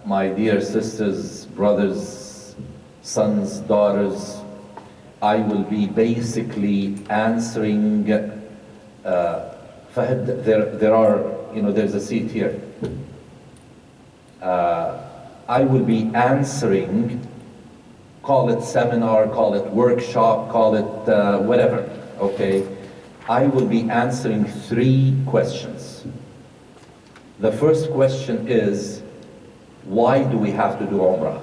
my dear sisters, brothers, sons, daughters, I will be basically answering, Fahad, there are, there's a seat here. I will be answering, call it seminar, call it workshop, call it whatever, okay? I will be answering 3 questions. The first question is, why do we have to do Umrah?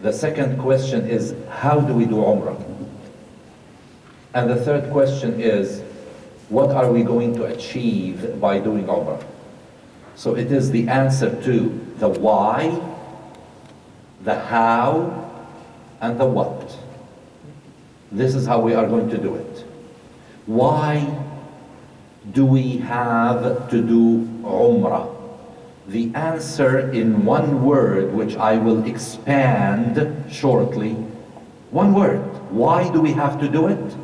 The second question is, how do we do Umrah? And the third question is, what are we going to achieve by doing Umrah? So it is the answer to the why, the how, and the what. This is how we are going to do it. Why do we have to do Umrah? The answer in one word, which I will expand shortly. One word. Why do we have to do it?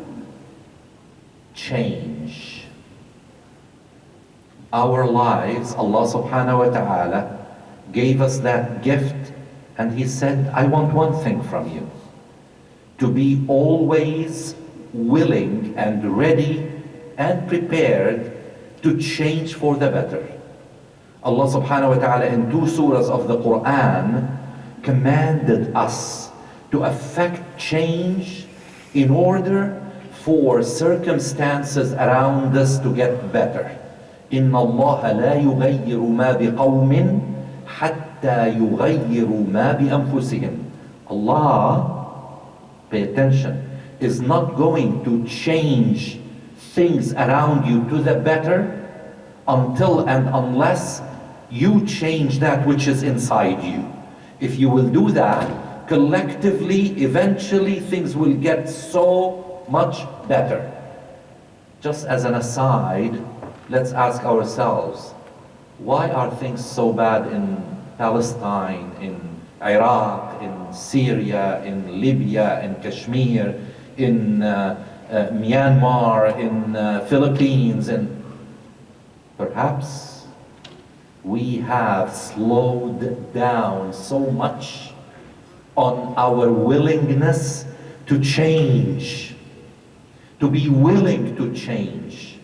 Change. Our lives, Allah subhanahu wa ta'ala gave us that gift, and He said, I want one thing from you. To be always willing and ready and prepared to change for the better. Allah subhanahu wa ta'ala in 2 surahs of the Quran commanded us to affect change in order for circumstances around us to get better. إِنَّ اللَّهَ لَا يُغَيِّرُ مَا بِقَوْمٍ حَتَّى يُغَيِّرُوا مَا بِأَنفُسِهِمْ. Allah, pay attention, is not going to change things around you to the better until and unless you change that which is inside you. If you will do that, collectively, eventually things will get so much better. Just as an aside, let's ask ourselves, why are things so bad in Palestine, in Iraq, in Syria, in Libya, in Kashmir, in Myanmar, in Philippines, and perhaps we have slowed down so much on our willingness to change, to be willing to change.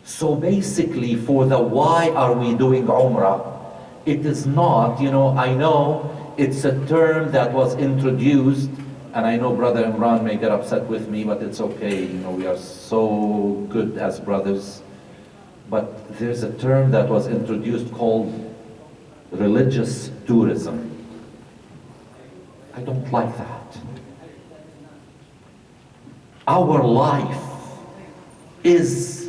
So basically, for the why are we doing Umrah, it is not, I know it's a term that was introduced, and I know Brother Imran may get upset with me, but it's okay, we are so good as brothers. But there's a term that was introduced called religious tourism. I don't like that. Our life is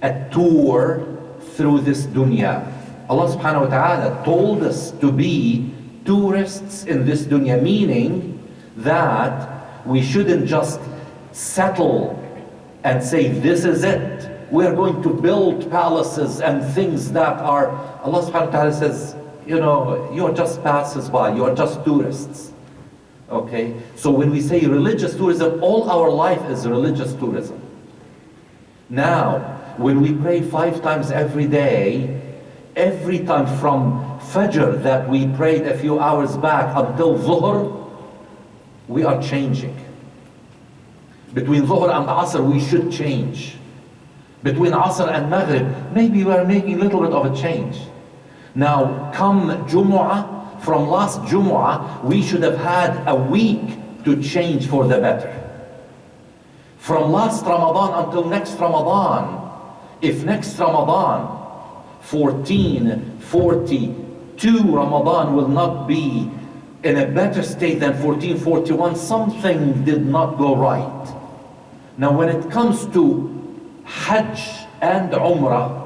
a tour through this dunya. Allah subhanahu wa ta'ala told us to be tourists in this dunya, meaning that we shouldn't just settle and say, this is it. We're going to build palaces and things that are, Allah subhanahu wa ta'ala says, you're just passers-by, you're just tourists. Okay? So when we say religious tourism, all our life is religious tourism. Now, when we pray 5 times every day, every time from Fajr that we prayed a few hours back until Dhuhr, we are changing. Between Dhuhr and Asr, we should change. Between Asr and Maghrib, maybe we are making a little bit of a change. Now, come Jumu'ah, from last Jumu'ah, we should have had a week to change for the better. From last Ramadan until next Ramadan, if next Ramadan, 1442 Ramadan will not be in a better state than 1441, something did not go right. Now, when it comes to Hajj and Umrah,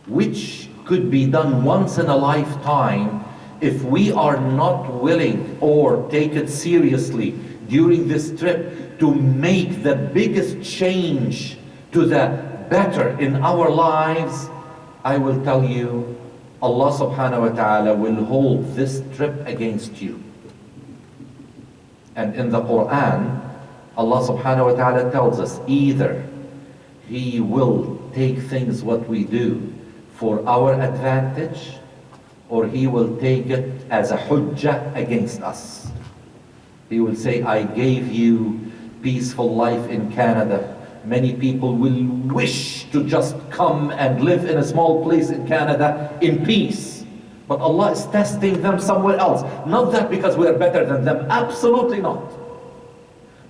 which could be done once in a lifetime, if we are not willing or take it seriously during this trip to make the biggest change to the better in our lives, I will tell you, Allah subhanahu wa ta'ala will hold this trip against you. And in the Quran, Allah subhanahu wa ta'ala tells us either He will take things what we do for our advantage, or he will take it as a hujjah against us. He will say, I gave you peaceful life in Canada. Many people will wish to just come and live in a small place in Canada in peace. But Allah is testing them somewhere else. Not that because we are better than them, absolutely not.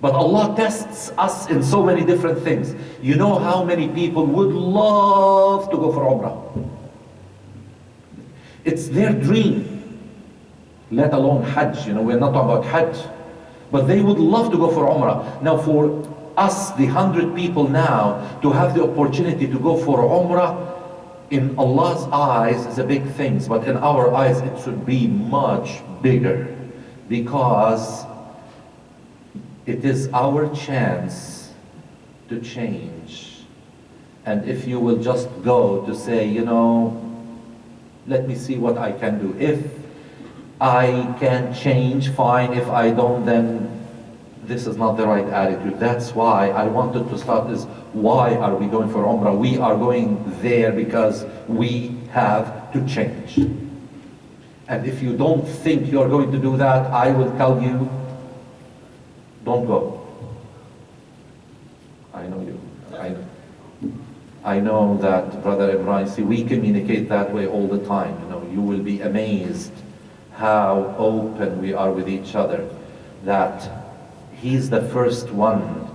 But Allah tests us in so many different things. You know how many people would love to go for Umrah? It's their dream, let alone Hajj. You know, we're not talking about Hajj. But they would love to go for Umrah. Now for us, the 100 people now, to have the opportunity to go for Umrah, in Allah's eyes is a big thing, but in our eyes it should be much bigger, because it is our chance to change. And if you will just go to say, you know, let me see what I can do. If I can change, fine. If I don't, then this is not the right attitude. That's why I wanted to start is, why are we going for Umrah? We are going there because we have to change. And if you don't think you're going to do that, I will tell you, don't go. I know you. I know that, Brother Ibrahim, see, we communicate that way all the time. You know, you will be amazed how open we are with each other, that he's the first one.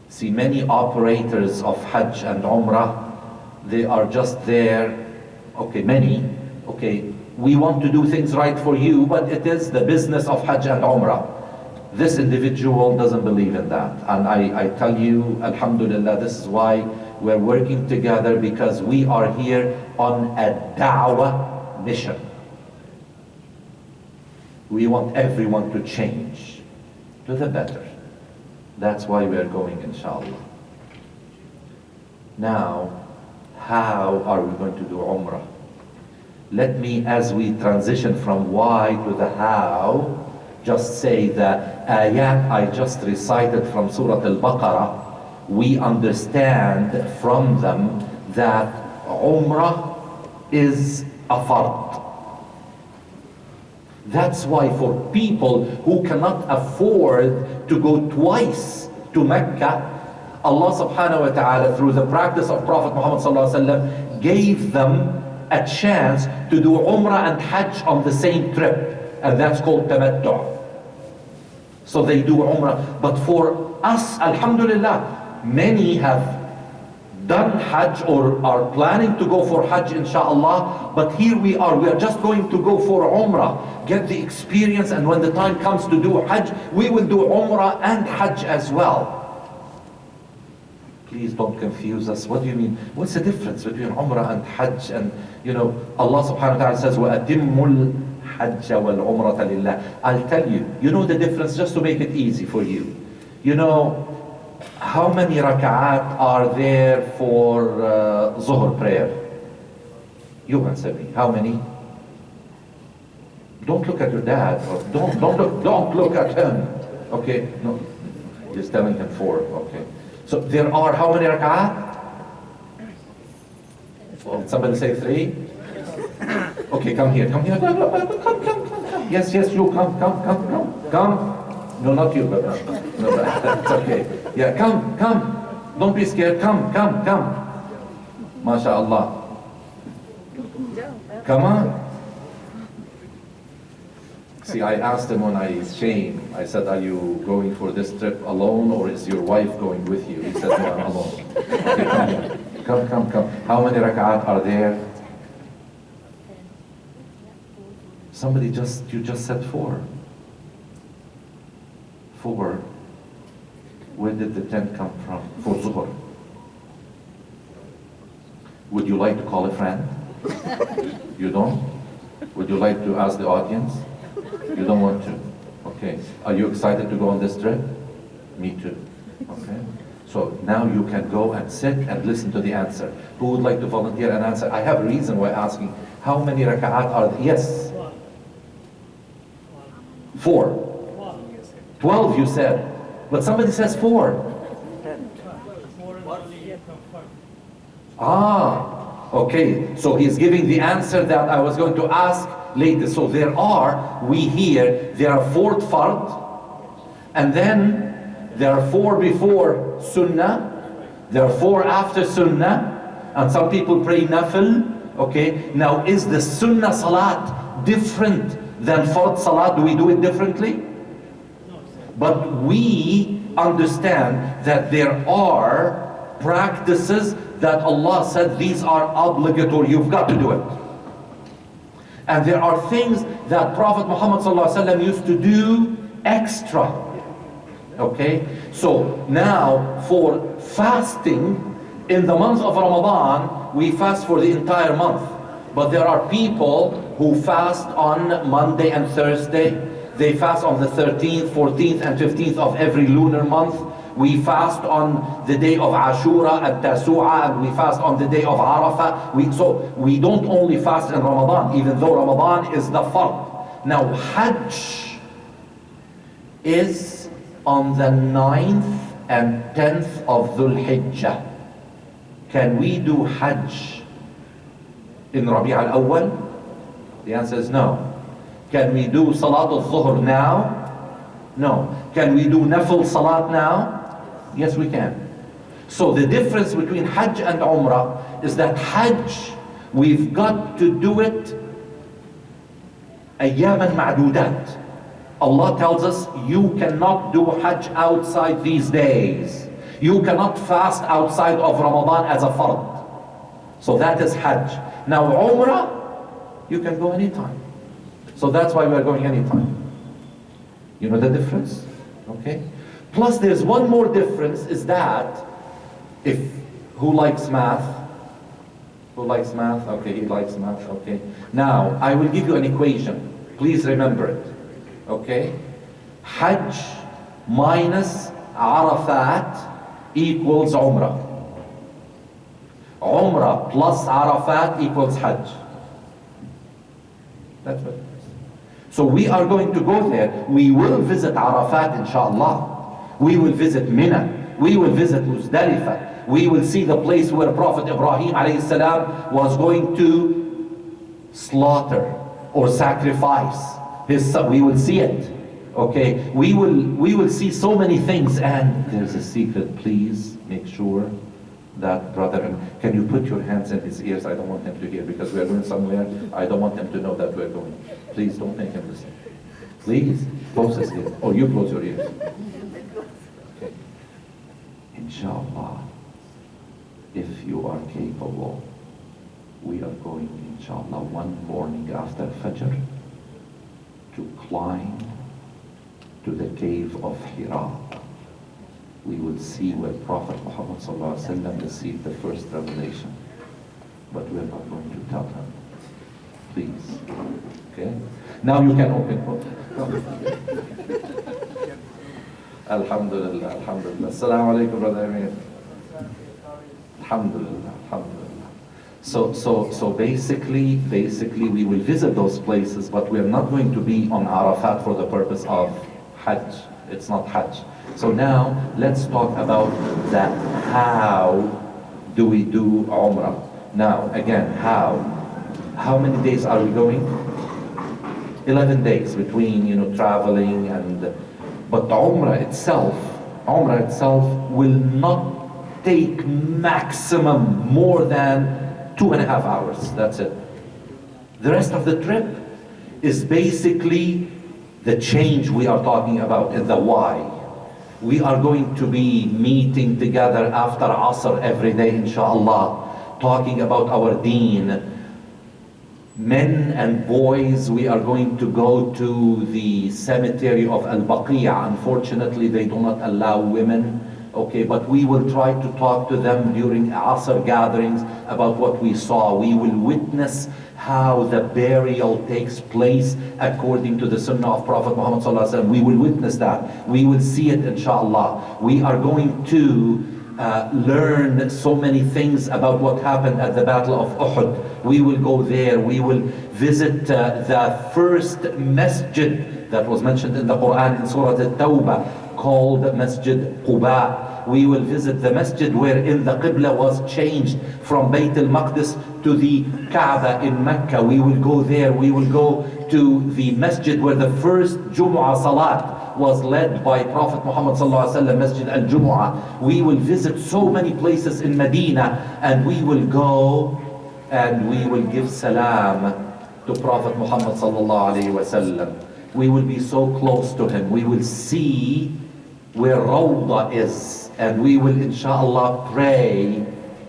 See, many operators of Hajj and Umrah, they are just there, okay, many, okay, we want to do things right for you, but it is the business of Hajj and Umrah. This individual doesn't believe in that. And I tell you, alhamdulillah, this is why we're working together, because we are here on a da'wah mission. We want everyone to change to the better. That's why we are going, inshallah. Now, how are we going to do Umrah? Let me, as we transition from why to the how, just say the ayat I just recited from Surah Al-Baqarah. We understand from them that Umrah is a fard. That's why for people who cannot afford to go twice to Mecca, Allah subhanahu wa ta'ala, through the practice of Prophet Muhammad sallallahu alaihi wasallam, gave them a chance to do Umrah and Hajj on the same trip, and that's called tamattu'. So they do Umrah. But for us, alhamdulillah, many have done Hajj or are planning to go for Hajj, inshallah. But here we are just going to go for Umrah, get the experience, and when the time comes to do Hajj, we will do Umrah and Hajj as well. Please don't confuse us. What do you mean? What's the difference between Umrah and Hajj? And you know, Allah subhanahu wa ta'ala says, وَأَتِمُّ الْحَجَّ وَالْعُمْرَةَ لِلَّهِ. I'll tell you, you know the difference, just to make it easy for you. You know, how many rak'at are there for Zuhr prayer? You answer me. How many? Don't look at your dad. Or don't look at him. Okay? No. Just telling him 4. Okay. So there are how many rak'at? Well, somebody say 3? Okay, come here. Come here. Come. Yes, you come. No, not you, but no, it's okay. Yeah, come. Don't be scared. Come. MashaAllah. Come on. See, I asked him when I came, I said, are you going for this trip alone, or is your wife going with you? He said, no, I'm alone. Okay, come here. Come. How many rak'at are there? You just said 4. 4. Where did the 10 come from? For Zuhr. Would you like to call a friend? You don't? Would you like to ask the audience? You don't want to? Okay. Are you excited to go on this trip? Me too. Okay. So now you can go and sit and listen to the answer. Who would like to volunteer and answer? I have a reason why asking. How many rak'at are there? Yes. 4. 12 you said. But somebody says 4. Okay, so he's giving the answer that I was going to ask later. So there are 4 fard, and then there are 4 before sunnah, there are 4 after sunnah, and some people pray nafil. Okay, now is the sunnah salat different than fard salat? Do we do it differently? But we understand that there are practices that Allah said these are obligatory, you've got to do it. And there are things that Prophet Muhammad ﷺ used to do extra. Okay, so now for fasting in the month of Ramadan, we fast for the entire month. But there are people who fast on Monday and Thursday. They fast on the 13th, 14th, and 15th of every lunar month. We fast on the day of Ashura and Tasu'a, and we fast on the day of Arafah. So we don't only fast in Ramadan, even though Ramadan is the fard. Now Hajj is on the 9th and 10th of Dhul Hijjah. Can we do Hajj in Rabi' al-Awwal? The answer is no. Can we do Salat al-Zuhr now? No. Can we do Nafil Salat now? Yes, we can. So the difference between Hajj and Umrah is that Hajj, we've got to do it ayyaman ma'dudat. Allah tells us you cannot do Hajj outside these days. You cannot fast outside of Ramadan as a fard. So that is Hajj. Now Umrah, you can go anytime. So that's why we are going anytime. You know the difference? Okay? Plus there's one more difference, is that who likes math? Who likes math? Okay, he likes math, okay. Now, I will give you an equation. Please remember it. Okay? Hajj minus Arafat equals Umrah. Umrah plus Arafat equals Hajj. That's what it is. So we are going to go there. We will visit Arafat inshallah. We will visit Mina. We will visit Muzdalifah. We will see the place where Prophet Ibrahim alayhi salam was going to slaughter or sacrifice his son. We will see it. Okay, we will see so many things. And there's a secret. Please make sure that brother, can you put your hands in his ears? I don't want him to hear, because we are going somewhere. I don't want him to know that we're going. Please don't make him listen. Please close his ears. Or you close your ears. Okay. Inshallah, if you are capable, we are going, inshallah, one morning after Fajr to climb to the cave of Hira. We will see where Prophet Muhammad ﷺ received the first revelation. But we're not going to tell him. Please. Okay? Now you can open. Alhamdulillah, alhamdulillah. Assalamu alaikum, brother Amir. Alhamdulillah, alhamdulillah. So basically we will visit those places, but we are not going to be on Arafat for the purpose of Hajj. It's not Hajj. So now let's talk about that. How do we do Umrah? Now again, how many days are we going? 11 days between traveling and, but Umrah itself will not take maximum more than 2.5 hours. That's it. The rest of the trip is basically the change we are talking about, in the why. We are going to be meeting together after Asr every day, inshallah, talking about our deen. Men and boys, we are going to go to the cemetery of Al-Baqiyah. Unfortunately, they do not allow women. Okay, but we will try to talk to them during Asr gatherings about what we saw. We will witness how the burial takes place according to the Sunnah of Prophet Muhammad ﷺ. We will witness that. We will see it, inshallah. We are going to learn so many things about what happened at the Battle of Uhud. We will go there. We will visit the first masjid that was mentioned in the Quran in Surah At-Tawbah, called Masjid Quba. We will visit the masjid wherein the Qibla was changed from Bayt al-Maqdis to the Kaaba in Mecca. We will go there. We will go to the masjid where the first Jumu'ah Salat was led by Prophet Muhammad sallallahu alaihi wasallam, Masjid al-Jumu'ah. We will visit so many places in Medina, and we will go and we will give salam to Prophet Muhammad sallallahu alaihi wasallam. We will be so close to him. We will see where Rawda is, and we will inshallah pray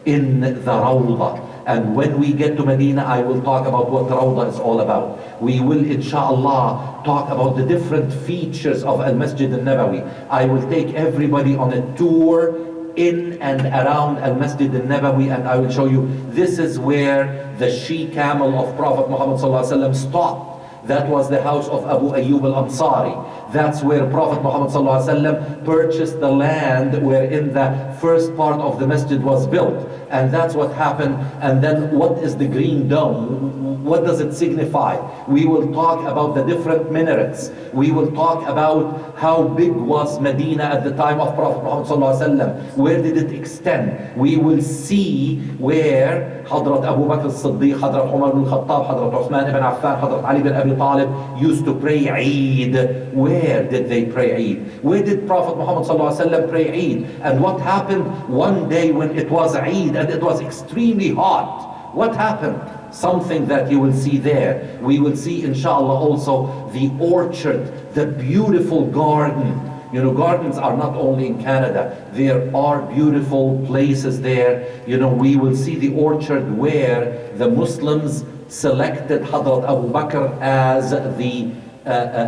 in the Rawda. And when we get to Medina, I will talk about what Rawda is all about. We will inshallah talk about the different features of Al-Masjid Al-Nabawi. I will take everybody on a tour in and around Al-Masjid Al-Nabawi, and I will show you this is where the she-camel of Prophet Muhammad sallallahu alaihi wasallam stopped. That was the house of Abu Ayyub al-Ansari. That's where Prophet Muhammad sallallahu alaihi wasallam purchased the land wherein the first part of the masjid was built. And that's what happened. And then what is the green dome? What does it signify? We will talk about the different minarets. We will talk about how big was Medina at the time of Prophet Muhammad sallallahu alaihi wasallam. Where did it extend? We will see where Hadrat Abu Bakr as-Siddiq, Hadrat Umar ibn Khattab, Hadrat Uthman ibn Affan, Hadrat Ali ibn Abi Talib used to pray Eid. Where did they pray Eid? Where did Prophet Muhammad sallallahu alaihi wasallam pray Eid? And what happened one day when it was Eid and it was extremely hot? What happened? Something that you will see there. We will see inshallah also the orchard, the beautiful garden. You know, gardens are not only in Canada. There are beautiful places there. You know, we will see the orchard where the Muslims selected Hadrat Abu Bakr as the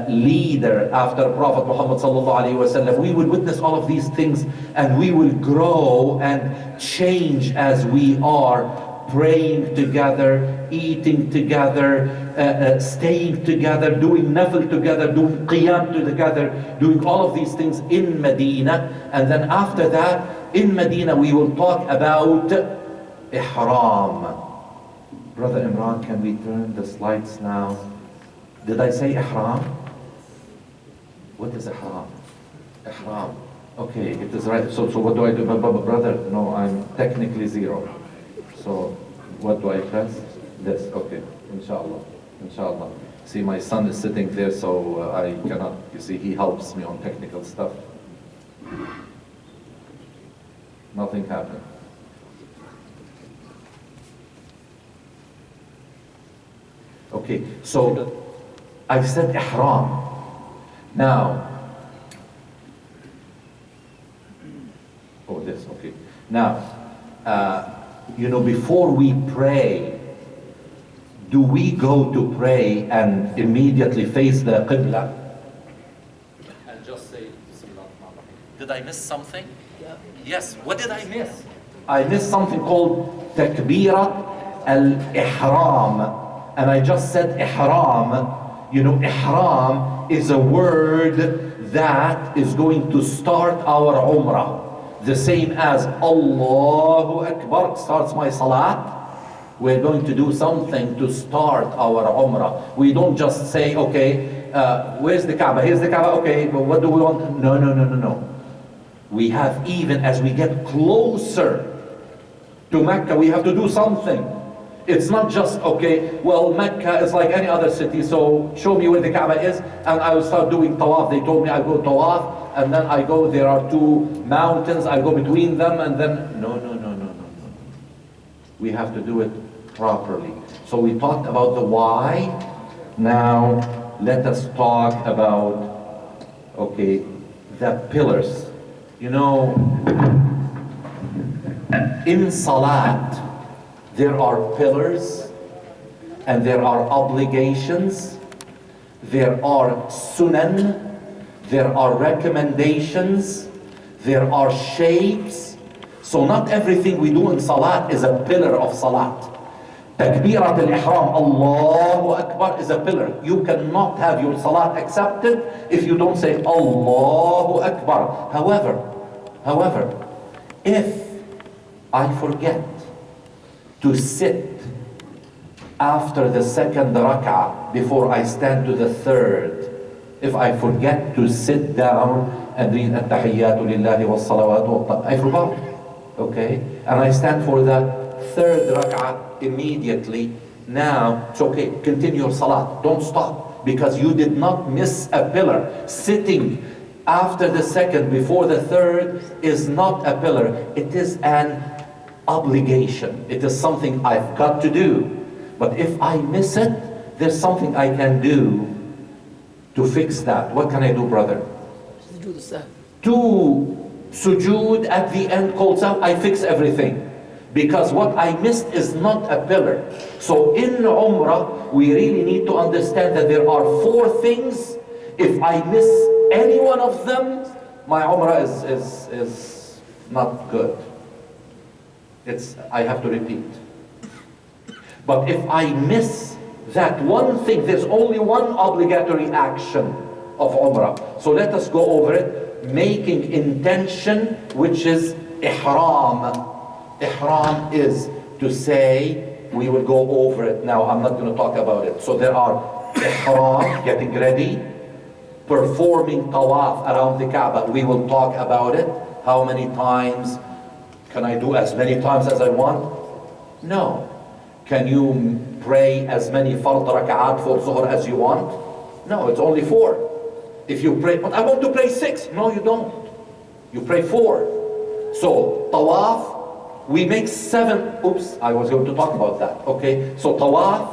leader after Prophet Muhammad sallallahu alaihi wasallam. We will witness all of these things, and we will grow and change as we are praying together, eating together, staying together, doing nafil together, doing qiyam together, doing all of these things in Medina. And then after that, in Medina, we will talk about ihram. Brother Imran, can we turn the slides now? Did I say ihram? What is ihram? Ihram. Okay, it is right. So what do I do? Brother, no, I'm technically zero. So what do I press? This. Okay. Inshallah. Inshallah. See, my son is sitting there, so I cannot, you see, he helps me on technical stuff. Nothing happened. Okay, so I said ihram. Now, oh, this, okay. Now, you know, before we pray, do we go to pray and immediately face the Qibla? And just say, did I miss something? Yeah. Yes, what did I miss? I missed something called Takbirat al-Ihram. And I just said ihram. You know, ihram is a word that is going to start our Umrah. The same as Allahu Akbar starts my Salat. We're going to do something to start our Umrah. We don't just say, okay, where's the Kaaba? Here's the Kaaba, okay, but what do we want? No. We have, even as we get closer to Mecca, we have to do something. It's not just, okay, well, Mecca is like any other city, so show me where the Kaaba is, and I will start doing tawaf. They told me I go tawaf, and then I go, there are two mountains, I go between them, and then, no. We have to do it properly. So we talked about the why. Now, let us talk about, okay, the pillars. You know, in Salat, there are pillars, and there are obligations, there are sunan, there are recommendations, there are shapes. So not everything we do in Salat is a pillar of Salat. Takbirat al-Ihram, Allahu Akbar, is a pillar. You cannot have your Salat accepted if you don't say Allahu Akbar. However, if I forget to sit after the second rak'ah before I stand to the third, if I forget to sit down and read At-Tahiyyatu Lillahi was-Salawatu. I forgot. Okay? And I stand for the third rak'ah immediately. Now, it's okay. Continue your salat. Don't stop. Because you did not miss a pillar. Sitting after the second, before the third, is not a pillar. It is an obligation. It is something I've got to do. But if I miss it, there's something I can do to fix that. What can I do, brother? Two sujood at the end called sahw, I fix everything. Because what I missed is not a pillar. So in Umrah, we really need to understand that there are 4 things. If I miss any one of them, my Umrah is not good. I have to repeat. But if I miss that one thing, there's only one obligatory action of Umrah. So let us go over it, making intention, which is ihram. Ihram is to say, we will go over it now. I'm not going to talk about it. So there are ihram, getting ready, performing tawaf around the Kaaba. We will talk about it. How many times? Can I do as many times as I want? No. Can you pray as many fard rak'at for Zuhr as you want? No, it's only 4. If you pray, but I want to pray 6. No, you don't. You pray 4. So, tawaf, we make 7. Oops, I was going to talk about that. Okay, so tawaf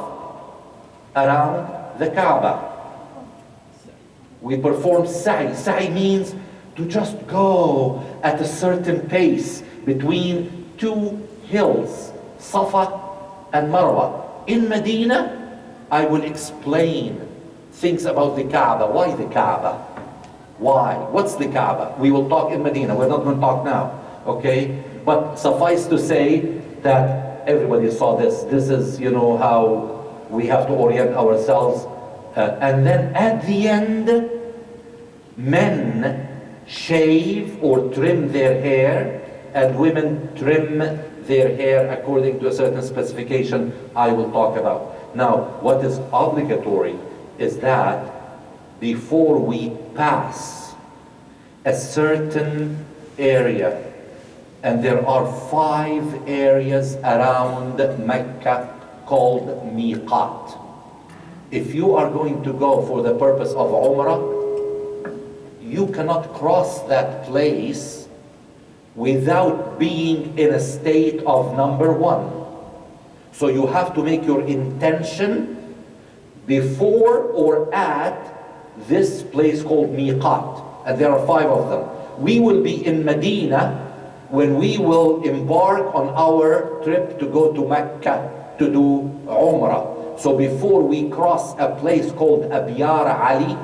around the Kaaba. We perform sa'i. Sa'i means to just go at a certain pace between 2 hills, Safa and Marwa. In Medina, I will explain things about the Kaaba. Why the Kaaba? Why? What's the Kaaba? We will talk in Medina. We're not going to talk now. Okay? But suffice to say that everybody saw this. This is, how we have to orient ourselves. And then at the end, men shave or trim their hair, and women trim their hair according to a certain specification I will talk about. Now, what is obligatory is that before we pass a certain area, and there are 5 areas around Mecca called miqat. If you are going to go for the purpose of Umrah, you cannot cross that place without being in a state of number 1. So you have to make your intention before or at this place called miqat. And there are 5 of them. We will be in Medina when we will embark on our trip to go to Mecca to do Umrah. So before we cross a place called Abyar Ali,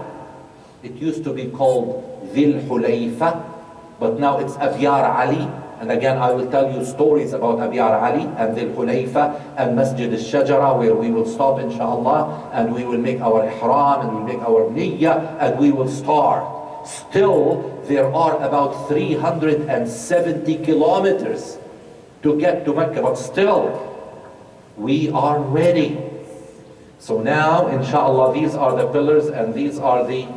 it used to be called Dhil Hulayfa, but now it's Abyar Ali. And again, I will tell you stories about Abyar Ali and Dhil Hulayfa and Masjid al-Shajara, where we will stop inshallah, and we will make our ihram, and we make our niyyah, and we will start. Still, there are about 370 kilometers to get to Mecca, but still, we are ready. So now, inshallah, these are the pillars, and these are the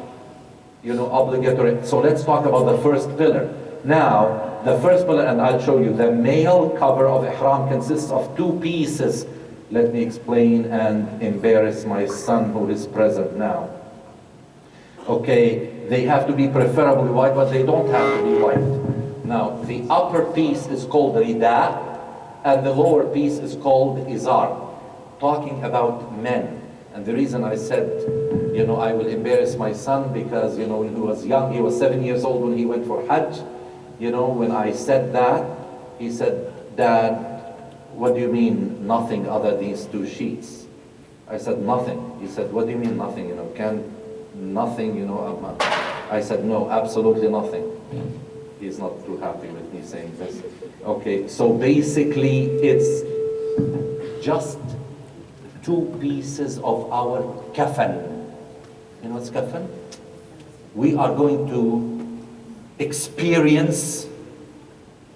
obligatory. So let's talk about the first pillar. Now, the first pillar, and I'll show you, the male cover of ihram consists of 2 pieces. Let me explain and embarrass my son who is present now. Okay, they have to be preferably white, but they don't have to be white. Now, the upper piece is called rida, and the lower piece is called izar. Talking about men. And the reason I said, I will embarrass my son because, when he was young, he was 7 years old when he went for Hajj. When I said that, he said, Dad, what do you mean nothing other these 2 sheets? I said, nothing. He said, what do you mean nothing? Can nothing, I said, no, absolutely nothing. He's not too happy with me saying this. Okay, so basically it's just 2 pieces of our kafan. You know what's kafan? We are going to experience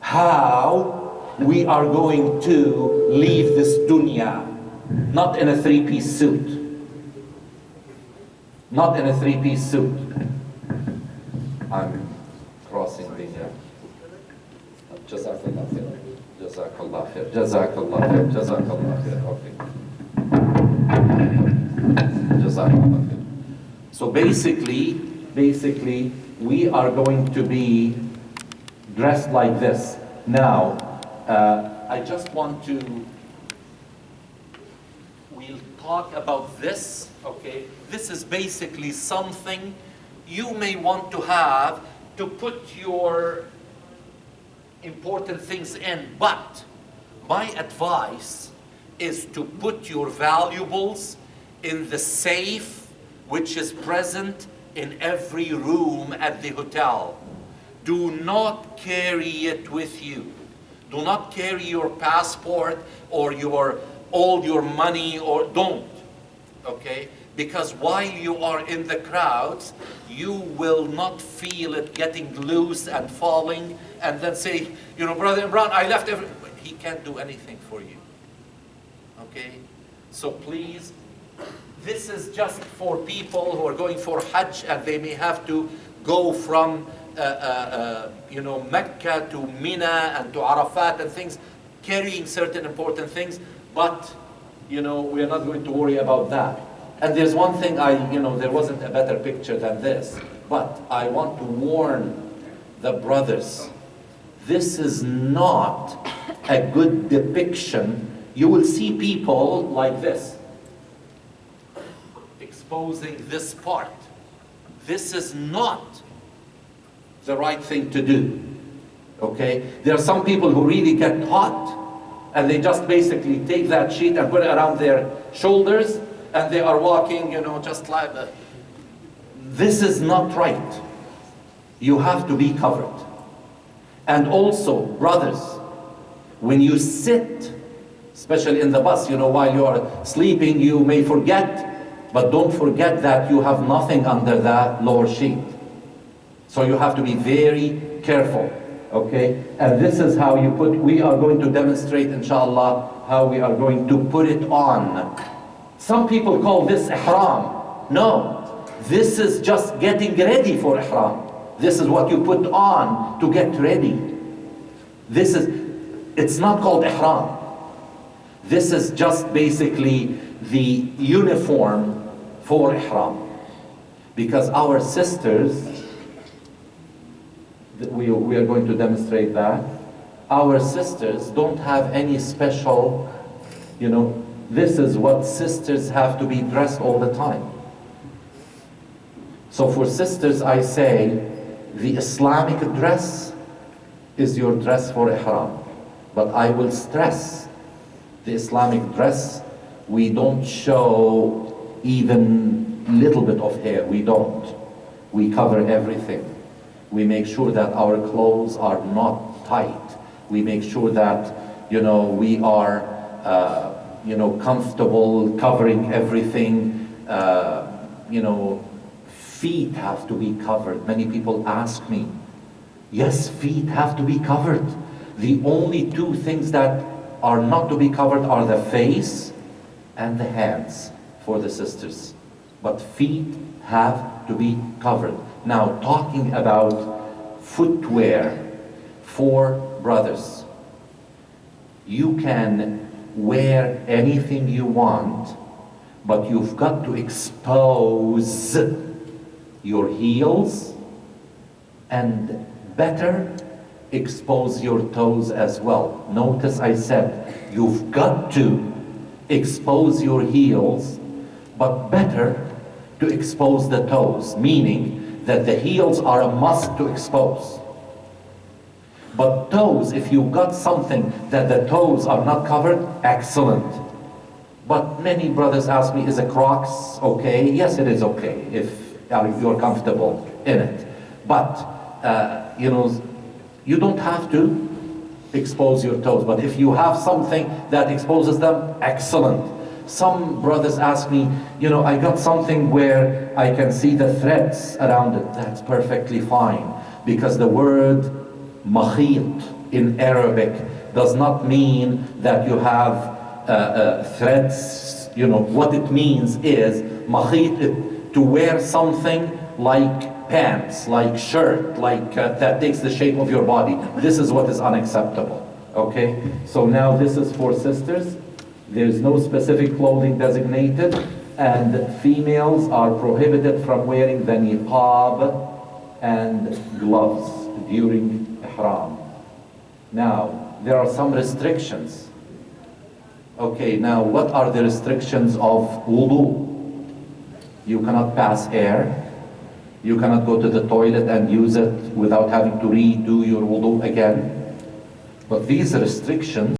how we are going to leave this dunya, not in a 3-piece suit. Not in a 3-piece suit. I'm crossing the Jazakallah khair. Jazakallah khair. Jazakallah khair. Jazakallah khair. Okay. Jazakallah khair. So basically, we are going to be dressed like this. Now, I just want to, we'll talk about this, okay? This is basically something you may want to have to put your important things in, but my advice is to put your valuables in the safe which is present in every room at the hotel. Do not carry it with you. Do not carry your passport or all your money, or don't, okay? Because while you are in the crowds, you will not feel it getting loose and falling, and then say, you know, Brother Imran, I left he can't do anything for you, okay? So please, this is just for people who are going for Hajj, and they may have to go from Mecca to Mina and to Arafat and things, carrying certain important things, but we are not going to worry about that. And there's one thing there wasn't a better picture than this, but I want to warn the brothers, this is not a good depiction. You will see people like this, exposing this part. This is not the right thing to do, okay? There are some people who really get hot, and they just basically take that sheet and put it around their shoulders, and they are walking, just like that. This is not right. You have to be covered. And also, brothers, when you sit, especially in the bus, while you are sleeping, you may forget, but don't forget that you have nothing under that lower sheet. So you have to be very careful, okay? And this is how we are going to demonstrate, inshallah, how we are going to put it on. Some people call this ihram. No, this is just getting ready for ihram. This is what you put on to get ready. It's not called ihram. This is just basically the uniform for ihram. Because our sisters, we are going to demonstrate that, our sisters don't have any special, this is what sisters have to be dressed all the time. So for sisters, I say, the Islamic dress is your dress for ihram. But I will stress, the Islamic dress, we don't show even little bit of hair. We don't. We cover everything. We make sure that our clothes are not tight. We make sure that, we are, comfortable, covering everything. Feet have to be covered. Many people ask me, yes, feet have to be covered. The only two things that are not to be covered are the face and the hands for the sisters. But feet have to be covered. Now, talking about footwear for brothers, you can wear anything you want, but you've got to expose your heels, and better expose your toes as well. Notice I said you've got to expose your heels, but better to expose the toes, meaning that the heels are a must to expose. But toes, if you've got something that the toes are not covered, excellent. But many brothers ask me, is a Crocs okay? Yes, it is okay if you're comfortable in it. But, you don't have to expose your toes. But if you have something that exposes them, excellent. Some brothers ask me, I got something where I can see the threads around it. That's perfectly fine. Because the word makhit in Arabic does not mean that you have threads. What it means is makhit, to wear something like pants, like shirt, like that takes the shape of your body. This is what is unacceptable. Okay? So now this is for sisters. There's no specific clothing designated, and females are prohibited from wearing the niqab and gloves during ihram. Now, there are some restrictions. Okay, now what are the restrictions of wudu? You cannot pass air. You cannot go to the toilet and use it without having to redo your wudu again. But these restrictions